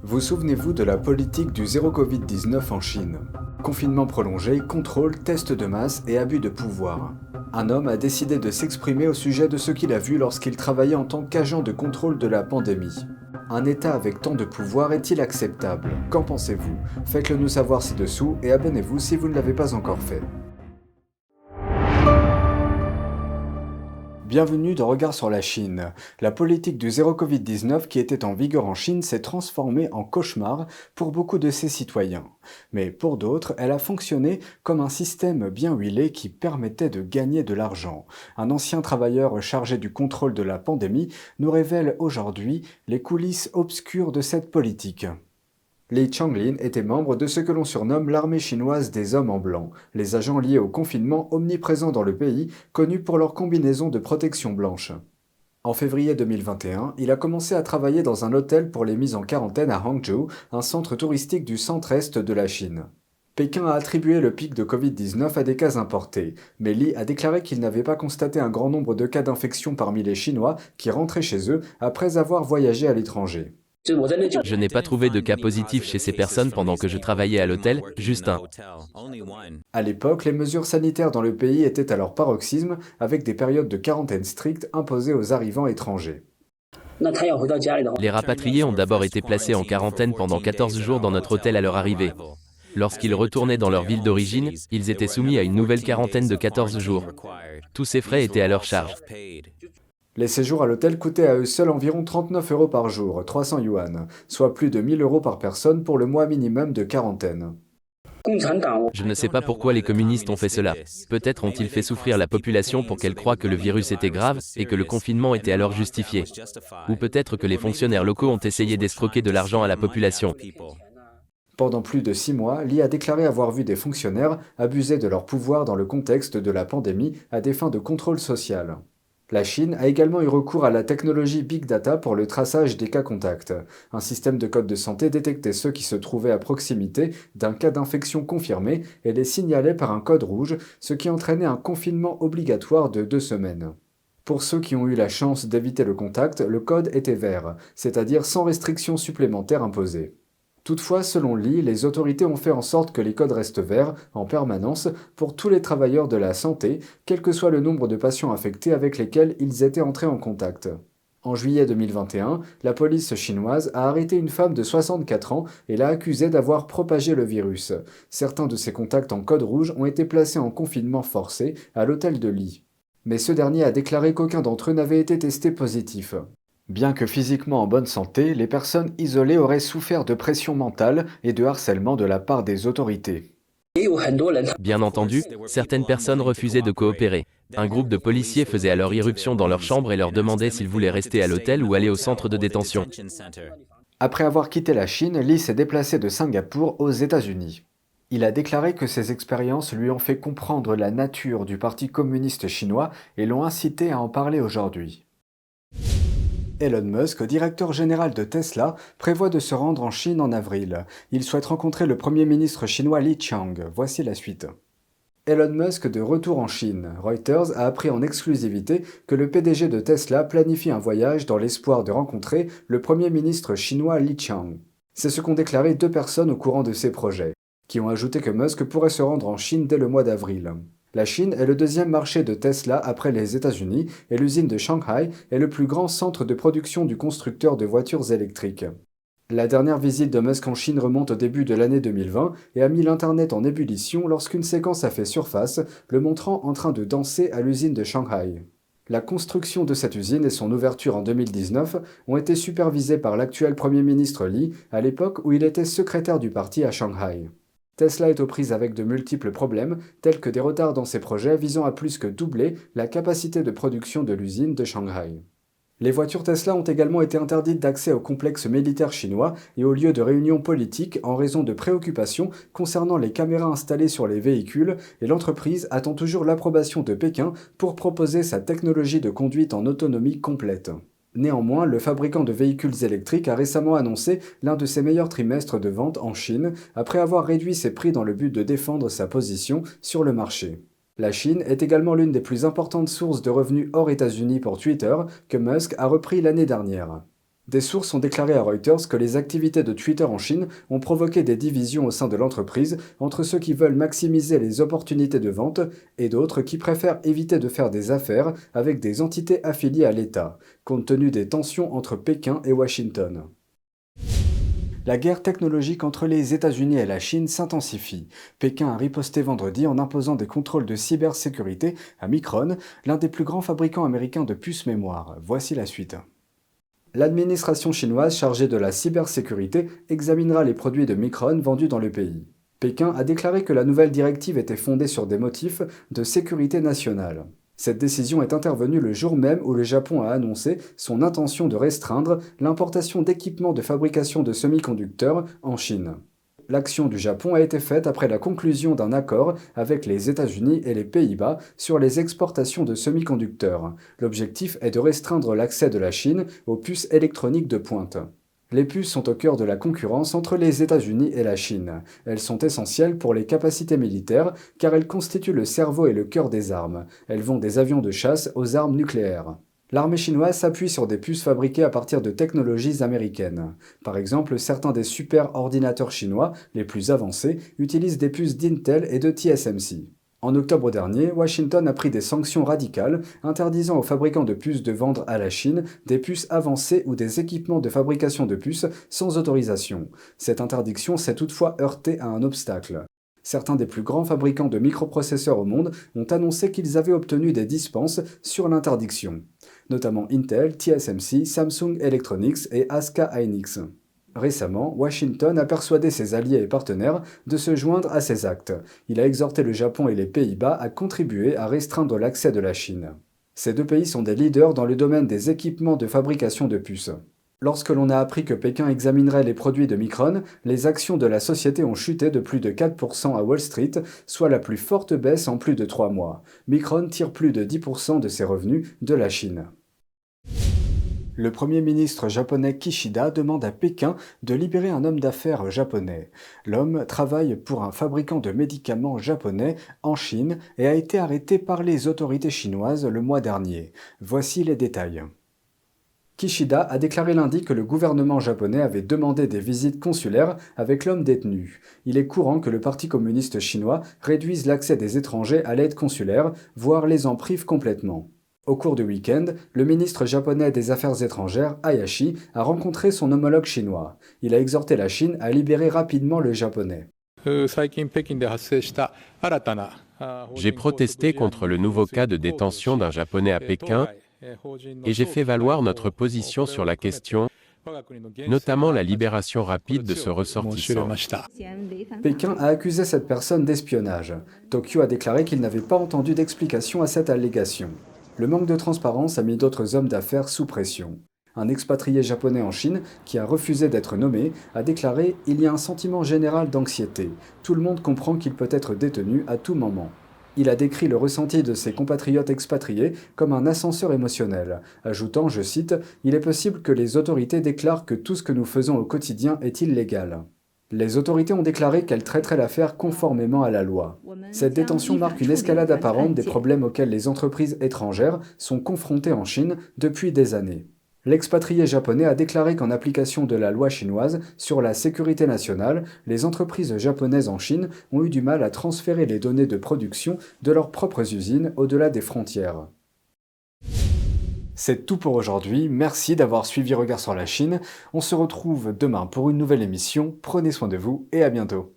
Vous souvenez-vous de la politique du zéro Covid-19 en Chine? Confinement prolongé, contrôle, tests de masse et abus de pouvoir. Un homme a décidé de s'exprimer au sujet de ce qu'il a vu lorsqu'il travaillait en tant qu'agent de contrôle de la pandémie. Un État avec tant de pouvoir est-il acceptable? Qu'en pensez-vous? Faites-le nous savoir ci-dessous et abonnez-vous si vous ne l'avez pas encore fait. Bienvenue dans Regard sur la Chine. La politique du zéro Covid-19 qui était en vigueur en Chine s'est transformée en cauchemar pour beaucoup de ses citoyens. Mais pour d'autres, elle a fonctionné comme un système bien huilé qui permettait de gagner de l'argent. Un ancien travailleur chargé du contrôle de la pandémie nous révèle aujourd'hui les coulisses obscures de cette politique. Li Changlin était membre de ce que l'on surnomme l'armée chinoise des hommes en blanc, les agents liés au confinement omniprésent dans le pays, connus pour leur combinaison de protection blanche. En février 2021, il a commencé à travailler dans un hôtel pour les mises en quarantaine à Hangzhou, un centre touristique du centre-est de la Chine. Pékin a attribué le pic de Covid-19 à des cas importés, mais Li a déclaré qu'il n'avait pas constaté un grand nombre de cas d'infection parmi les Chinois qui rentraient chez eux après avoir voyagé à l'étranger. Je n'ai pas trouvé de cas positifs chez ces personnes pendant que je travaillais à l'hôtel, juste un. À l'époque, les mesures sanitaires dans le pays étaient à leur paroxysme, avec des périodes de quarantaine strictes imposées aux arrivants étrangers. Les rapatriés ont d'abord été placés en quarantaine pendant 14 jours dans notre hôtel à leur arrivée. Lorsqu'ils retournaient dans leur ville d'origine, ils étaient soumis à une nouvelle quarantaine de 14 jours. Tous ces frais étaient à leur charge. Les séjours à l'hôtel coûtaient à eux seuls environ 39 € par jour, 300 yuan, soit plus de 1000 € par personne pour le mois minimum de quarantaine. Je ne sais pas pourquoi les communistes ont fait cela. Peut-être ont-ils fait souffrir la population pour qu'elle croie que le virus était grave et que le confinement était alors justifié. Ou peut-être que les fonctionnaires locaux ont essayé d'escroquer de l'argent à la population. Pendant plus de 6 mois, Li a déclaré avoir vu des fonctionnaires abuser de leur pouvoir dans le contexte de la pandémie à des fins de contrôle social. La Chine a également eu recours à la technologie Big Data pour le traçage des cas contacts. Un système de code de santé détectait ceux qui se trouvaient à proximité d'un cas d'infection confirmé et les signalait par un code rouge, ce qui entraînait un confinement obligatoire de 2 semaines. Pour ceux qui ont eu la chance d'éviter le contact, le code était vert, c'est-à-dire sans restrictions supplémentaires imposées. Toutefois, selon Li, les autorités ont fait en sorte que les codes restent verts en permanence pour tous les travailleurs de la santé, quel que soit le nombre de patients affectés avec lesquels ils étaient entrés en contact. En juillet 2021, la police chinoise a arrêté une femme de 64 ans et l'a accusée d'avoir propagé le virus. Certains de ses contacts en code rouge ont été placés en confinement forcé à l'hôtel de Li. Mais ce dernier a déclaré qu'aucun d'entre eux n'avait été testé positif. Bien que physiquement en bonne santé, les personnes isolées auraient souffert de pression mentale et de harcèlement de la part des autorités. Bien entendu, certaines personnes refusaient de coopérer. Un groupe de policiers faisait alors irruption dans leur chambre et leur demandait s'ils voulaient rester à l'hôtel ou aller au centre de détention. Après avoir quitté la Chine, Li s'est déplacé de Singapour aux États-Unis. Il a déclaré que ces expériences lui ont fait comprendre la nature du Parti communiste chinois et l'ont incité à en parler aujourd'hui. Elon Musk, directeur général de Tesla, prévoit de se rendre en Chine en avril. Il souhaite rencontrer le Premier ministre chinois Li Qiang. Voici la suite. Elon Musk de retour en Chine. Reuters a appris en exclusivité que le PDG de Tesla planifie un voyage dans l'espoir de rencontrer le Premier ministre chinois Li Qiang. C'est ce qu'ont déclaré 2 personnes au courant de ces projets, qui ont ajouté que Musk pourrait se rendre en Chine dès le mois d'avril. La Chine est le deuxième marché de Tesla après les États-Unis et l'usine de Shanghai est le plus grand centre de production du constructeur de voitures électriques. La dernière visite de Musk en Chine remonte au début de l'année 2020 et a mis l'Internet en ébullition lorsqu'une séquence a fait surface, le montrant en train de danser à l'usine de Shanghai. La construction de cette usine et son ouverture en 2019 ont été supervisées par l'actuel Premier ministre Li à l'époque où il était secrétaire du parti à Shanghai. Tesla est aux prises avec de multiples problèmes, tels que des retards dans ses projets visant à plus que doubler la capacité de production de l'usine de Shanghai. Les voitures Tesla ont également été interdites d'accès au complexe militaire chinois et aux lieux de réunion politique en raison de préoccupations concernant les caméras installées sur les véhicules et l'entreprise attend toujours l'approbation de Pékin pour proposer sa technologie de conduite en autonomie complète. Néanmoins, le fabricant de véhicules électriques a récemment annoncé l'un de ses meilleurs trimestres de vente en Chine après avoir réduit ses prix dans le but de défendre sa position sur le marché. La Chine est également l'une des plus importantes sources de revenus hors États-Unis pour Twitter que Musk a repris l'année dernière. Des sources ont déclaré à Reuters que les activités de Twitter en Chine ont provoqué des divisions au sein de l'entreprise entre ceux qui veulent maximiser les opportunités de vente et d'autres qui préfèrent éviter de faire des affaires avec des entités affiliées à l'État, compte tenu des tensions entre Pékin et Washington. La guerre technologique entre les États-Unis et la Chine s'intensifie. Pékin a riposté vendredi en imposant des contrôles de cybersécurité à Micron, l'un des plus grands fabricants américains de puces mémoire. Voici la suite. L'administration chinoise chargée de la cybersécurité examinera les produits de Micron vendus dans le pays. Pékin a déclaré que la nouvelle directive était fondée sur des motifs de sécurité nationale. Cette décision est intervenue le jour même où le Japon a annoncé son intention de restreindre l'importation d'équipements de fabrication de semi-conducteurs en Chine. L'action du Japon a été faite après la conclusion d'un accord avec les États-Unis et les Pays-Bas sur les exportations de semi-conducteurs. L'objectif est de restreindre l'accès de la Chine aux puces électroniques de pointe. Les puces sont au cœur de la concurrence entre les États-Unis et la Chine. Elles sont essentielles pour les capacités militaires car elles constituent le cerveau et le cœur des armes. Elles vont des avions de chasse aux armes nucléaires. L'armée chinoise s'appuie sur des puces fabriquées à partir de technologies américaines. Par exemple, certains des super-ordinateurs chinois les plus avancés utilisent des puces d'Intel et de TSMC. En octobre dernier, Washington a pris des sanctions radicales interdisant aux fabricants de puces de vendre à la Chine des puces avancées ou des équipements de fabrication de puces sans autorisation. Cette interdiction s'est toutefois heurtée à un obstacle. Certains des plus grands fabricants de microprocesseurs au monde ont annoncé qu'ils avaient obtenu des dispenses sur l'interdiction, notamment Intel, TSMC, Samsung Electronics et SK hynix. Récemment, Washington a persuadé ses alliés et partenaires de se joindre à ces actes. Il a exhorté le Japon et les Pays-Bas à contribuer à restreindre l'accès de la Chine. Ces deux pays sont des leaders dans le domaine des équipements de fabrication de puces. Lorsque l'on a appris que Pékin examinerait les produits de Micron, les actions de la société ont chuté de plus de 4% à Wall Street, soit la plus forte baisse en plus de 3 mois. Micron tire plus de 10% de ses revenus de la Chine. Le Premier ministre japonais Kishida demande à Pékin de libérer un homme d'affaires japonais. L'homme travaille pour un fabricant de médicaments japonais en Chine et a été arrêté par les autorités chinoises le mois dernier. Voici les détails. Kishida a déclaré lundi que le gouvernement japonais avait demandé des visites consulaires avec l'homme détenu. Il est courant que le Parti communiste chinois réduise l'accès des étrangers à l'aide consulaire, voire les en prive complètement. Au cours du week-end, le ministre japonais des Affaires étrangères, Hayashi, a rencontré son homologue chinois. Il a exhorté la Chine à libérer rapidement le japonais. J'ai protesté contre le nouveau cas de détention d'un Japonais à Pékin et j'ai fait valoir notre position sur la question, notamment la libération rapide de ce ressortissant. Pékin a accusé cette personne d'espionnage. Tokyo a déclaré qu'il n'avait pas entendu d'explication à cette allégation. Le manque de transparence a mis d'autres hommes d'affaires sous pression. Un expatrié japonais en Chine, qui a refusé d'être nommé, a déclaré « Il y a un sentiment général d'anxiété. Tout le monde comprend qu'il peut être détenu à tout moment ». Il a décrit le ressenti de ses compatriotes expatriés comme un ascenseur émotionnel, ajoutant, je cite, « Il est possible que les autorités déclarent que tout ce que nous faisons au quotidien est illégal ». Les autorités ont déclaré qu'elles traiteraient l'affaire conformément à la loi. Cette détention marque une escalade apparente des problèmes auxquels les entreprises étrangères sont confrontées en Chine depuis des années. L'expatrié japonais a déclaré qu'en application de la loi chinoise sur la sécurité nationale, les entreprises japonaises en Chine ont eu du mal à transférer les données de production de leurs propres usines au-delà des frontières. C'est tout pour aujourd'hui, merci d'avoir suivi Regard sur la Chine. On se retrouve demain pour une nouvelle émission, prenez soin de vous et à bientôt.